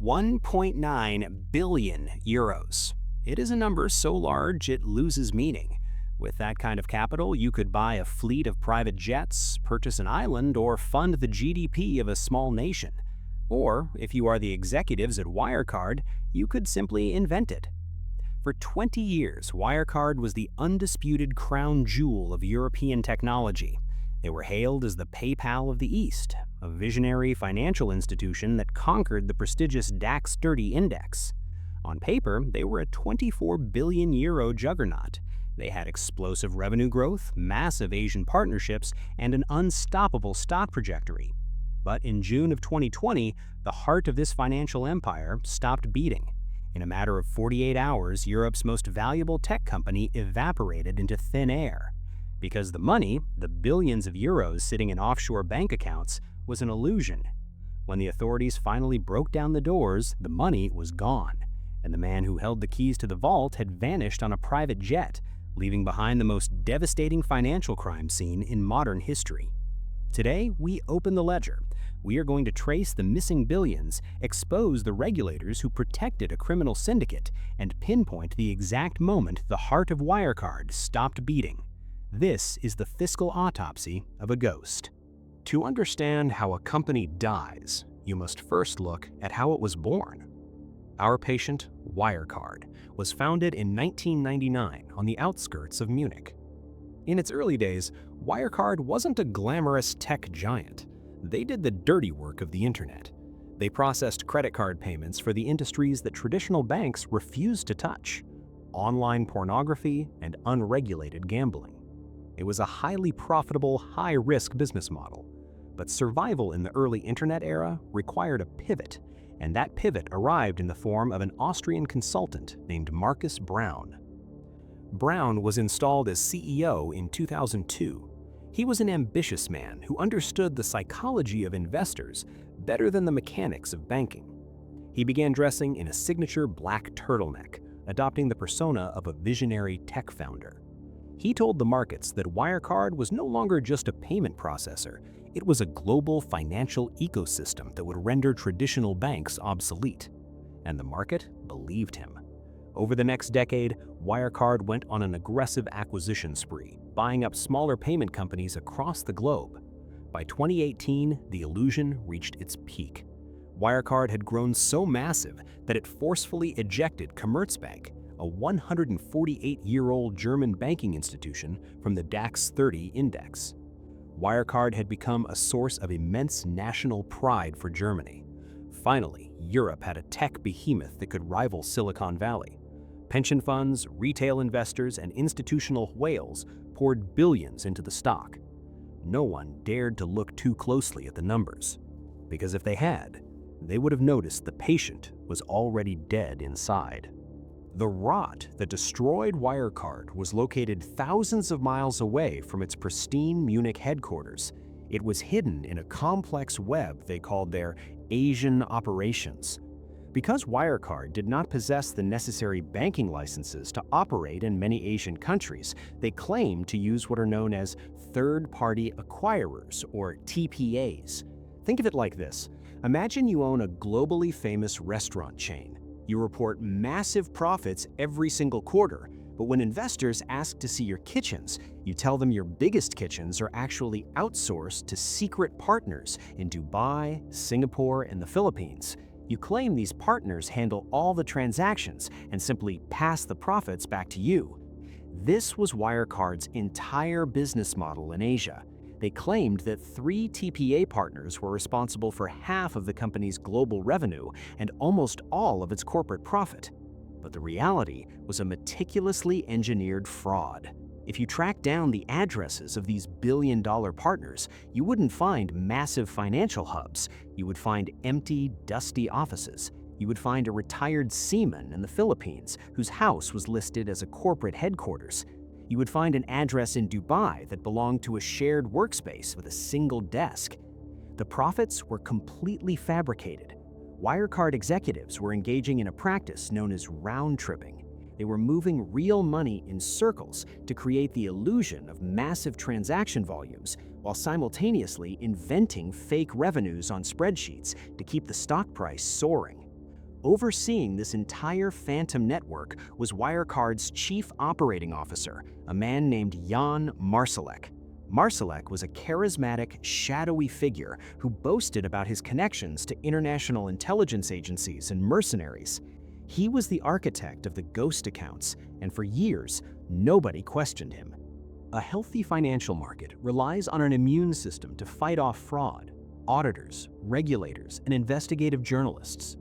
1.9 billion euros. It is a number so large it loses meaning. With that kind of capital, you could buy a fleet of private jets, purchase an island, or fund the GDP of a small nation. Or, if you are the executives at Wirecard, you could simply invent it. For 20 years, Wirecard was the undisputed crown jewel of European technology. They were hailed as the PayPal of the East, a visionary financial institution that conquered the prestigious DAX 30 index. On paper, they were a 24 billion euro juggernaut. They had explosive revenue growth, massive Asian partnerships, and an unstoppable stock trajectory. But in June of 2020, the heart of this financial empire stopped beating. In a matter of 48 hours, Europe's most valuable tech company evaporated into thin air. Because the money, the billions of euros sitting in offshore bank accounts, was an illusion. When the authorities finally broke down the doors, the money was gone, and the man who held the keys to the vault had vanished on a private jet, leaving behind the most devastating financial crime scene in modern history. Today, we open the ledger. We are going to trace the missing billions, expose the regulators who protected a criminal syndicate, and pinpoint the exact moment the heart of Wirecard stopped beating. This is the fiscal autopsy of a ghost. To understand how a company dies, you must first look at how it was born. Our patient, Wirecard, was founded in 1999 on the outskirts of Munich. In its early days, Wirecard wasn't a glamorous tech giant. They did the dirty work of the internet. They processed credit card payments for the industries that traditional banks refused to touch: online pornography and unregulated gambling. It was a highly profitable, high-risk business model. But survival in the early internet era required a pivot, and that pivot arrived in the form of an Austrian consultant named Markus Braun. Braun was installed as CEO in 2002. He was an ambitious man who understood the psychology of investors better than the mechanics of banking. He began dressing in a signature black turtleneck, adopting the persona of a visionary tech founder. He told the markets that Wirecard was no longer just a payment processor, it was a global financial ecosystem that would render traditional banks obsolete. And the market believed him. Over the next decade, Wirecard went on an aggressive acquisition spree, buying up smaller payment companies across the globe. By 2018, the illusion reached its peak. Wirecard had grown so massive that it forcefully ejected Commerzbank, a 148-year-old German banking institution, from the DAX 30 index. Wirecard had become a source of immense national pride for Germany. Finally, Europe had a tech behemoth that could rival Silicon Valley. Pension funds, retail investors, and institutional whales poured billions into the stock. No one dared to look too closely at the numbers, because if they had, they would have noticed the patient was already dead inside. The rot that destroyed Wirecard was located thousands of miles away from its pristine Munich headquarters. It was hidden in a complex web they called their Asian operations. Because Wirecard did not possess the necessary banking licenses to operate in many Asian countries, they claimed to use what are known as third-party acquirers, or TPAs. Think of it like this. Imagine you own a globally famous restaurant chain. You report massive profits every single quarter, but when investors ask to see your kitchens, you tell them your biggest kitchens are actually outsourced to secret partners in Dubai, Singapore, and the Philippines. You claim these partners handle all the transactions and simply pass the profits back to you. This was Wirecard's entire business model in Asia. They claimed that 3 TPA partners were responsible for half of the company's global revenue and almost all of its corporate profit. But the reality was a meticulously engineered fraud. If you track down the addresses of these billion-dollar partners, you wouldn't find massive financial hubs. You would find empty, dusty offices. You would find a retired seaman in the Philippines whose house was listed as a corporate headquarters. You would find an address in Dubai that belonged to a shared workspace with a single desk. The profits were completely fabricated. Wirecard executives were engaging in a practice known as round-tripping. They were moving real money in circles to create the illusion of massive transaction volumes while simultaneously inventing fake revenues on spreadsheets to keep the stock price soaring. Overseeing this entire phantom network was Wirecard's chief operating officer, a man named Jan Marsalek. Marsalek was a charismatic, shadowy figure who boasted about his connections to international intelligence agencies and mercenaries. He was the architect of the ghost accounts, and for years, nobody questioned him. A healthy financial market relies on an immune system to fight off fraud, auditors, regulators, and investigative journalists.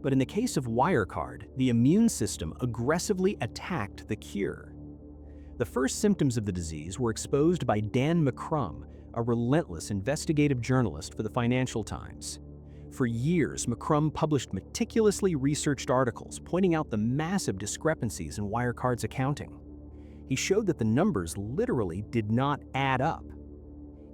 But in the case of Wirecard, the immune system aggressively attacked the cure. The first symptoms of the disease were exposed by Dan McCrum, a relentless investigative journalist for the Financial Times. For years, McCrum published meticulously researched articles pointing out the massive discrepancies in Wirecard's accounting. He showed that the numbers literally did not add up.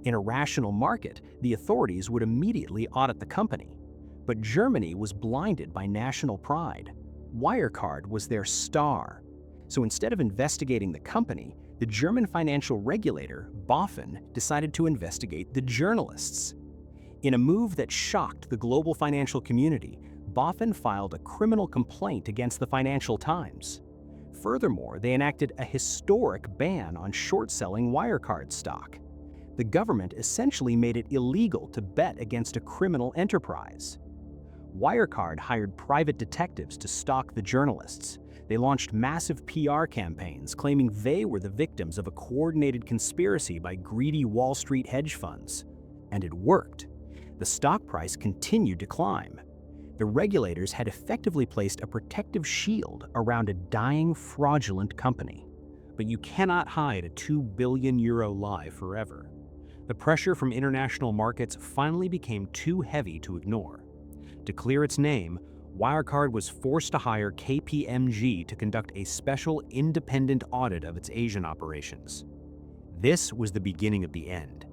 In a rational market, the authorities would immediately audit the company. But Germany was blinded by national pride. Wirecard was their star. So instead of investigating the company, the German financial regulator, BaFin, decided to investigate the journalists. In a move that shocked the global financial community, BaFin filed a criminal complaint against the Financial Times. Furthermore, they enacted a historic ban on short-selling Wirecard stock. The government essentially made it illegal to bet against a criminal enterprise. Wirecard hired private detectives to stalk the journalists. They launched massive PR campaigns claiming they were the victims of a coordinated conspiracy by greedy Wall Street hedge funds. And it worked. The stock price continued to climb. The regulators had effectively placed a protective shield around a dying, fraudulent company. But you cannot hide a €2 billion lie forever. The pressure from international markets finally became too heavy to ignore. To clear its name, Wirecard was forced to hire KPMG to conduct a special independent audit of its Asian operations. This was the beginning of the end.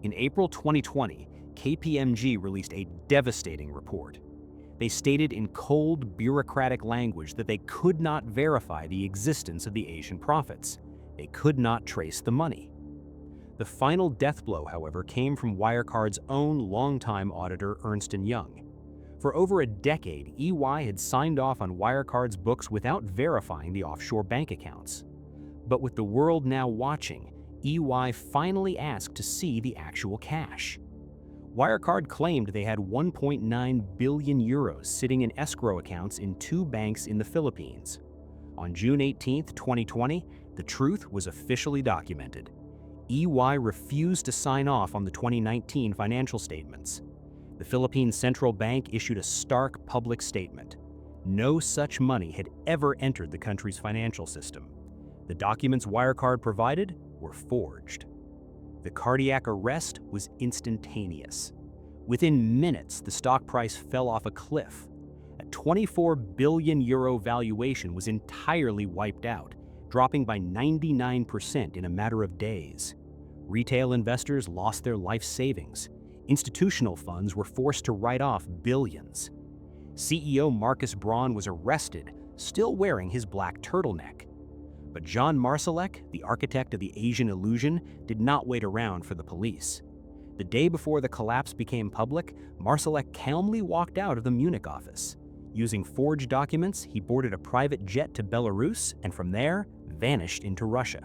In April 2020, KPMG released a devastating report. They stated in cold, bureaucratic language that they could not verify the existence of the Asian profits. They could not trace the money. The final death blow, however, came from Wirecard's own longtime auditor, Ernst & Young. For over a decade, EY had signed off on Wirecard's books without verifying the offshore bank accounts. But with the world now watching, EY finally asked to see the actual cash. Wirecard claimed they had €1.9 billion sitting in escrow accounts in 2 banks in the Philippines. On June 18, 2020, the truth was officially documented. EY refused to sign off on the 2019 financial statements. The Philippine Central Bank issued a stark public statement. No such money had ever entered the country's financial system. The documents Wirecard provided were forged. The cardiac arrest was instantaneous. Within minutes, the stock price fell off a cliff. A €24 billion valuation was entirely wiped out, dropping by 99% in a matter of days. Retail investors lost their life savings. Institutional funds were forced to write off billions. CEO Markus Braun was arrested, still wearing his black turtleneck. But Jan Marsalek, the architect of the Asian illusion, did not wait around for the police. The day before the collapse became public, Marsalek calmly walked out of the Munich office. Using forged documents, he boarded a private jet to Belarus and from there, vanished into Russia.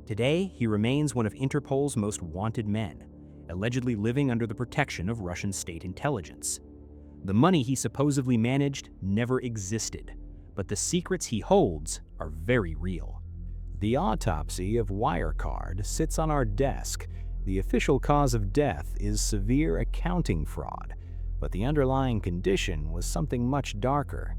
Today, he remains one of Interpol's most wanted men, allegedly living under the protection of Russian state intelligence. The money he supposedly managed never existed, but the secrets he holds are very real. The autopsy of Wirecard sits on our desk. The official cause of death is severe accounting fraud, but the underlying condition was something much darker.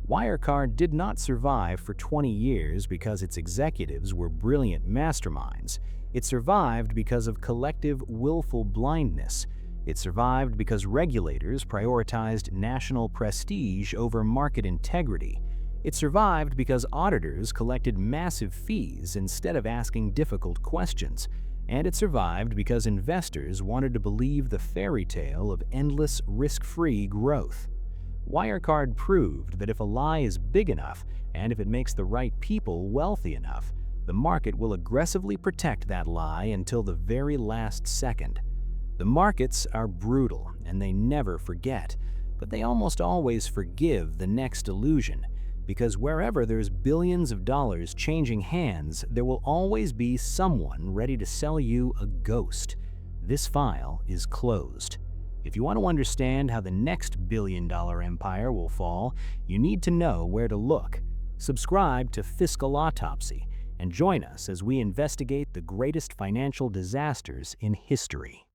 Wirecard did not survive for 20 years because its executives were brilliant masterminds. It survived because of collective willful blindness. It survived because regulators prioritized national prestige over market integrity. It survived because auditors collected massive fees instead of asking difficult questions. And it survived because investors wanted to believe the fairy tale of endless, risk-free growth. Wirecard proved that if a lie is big enough, and if it makes the right people wealthy enough, the market will aggressively protect that lie until the very last second. The markets are brutal, and they never forget. But they almost always forgive the next illusion, because wherever there's billions of dollars changing hands, there will always be someone ready to sell you a ghost. This file is closed. If you want to understand how the next billion-dollar empire will fall, you need to know where to look. Subscribe to Fiscal Autopsy and join us as we investigate the greatest financial disasters in history.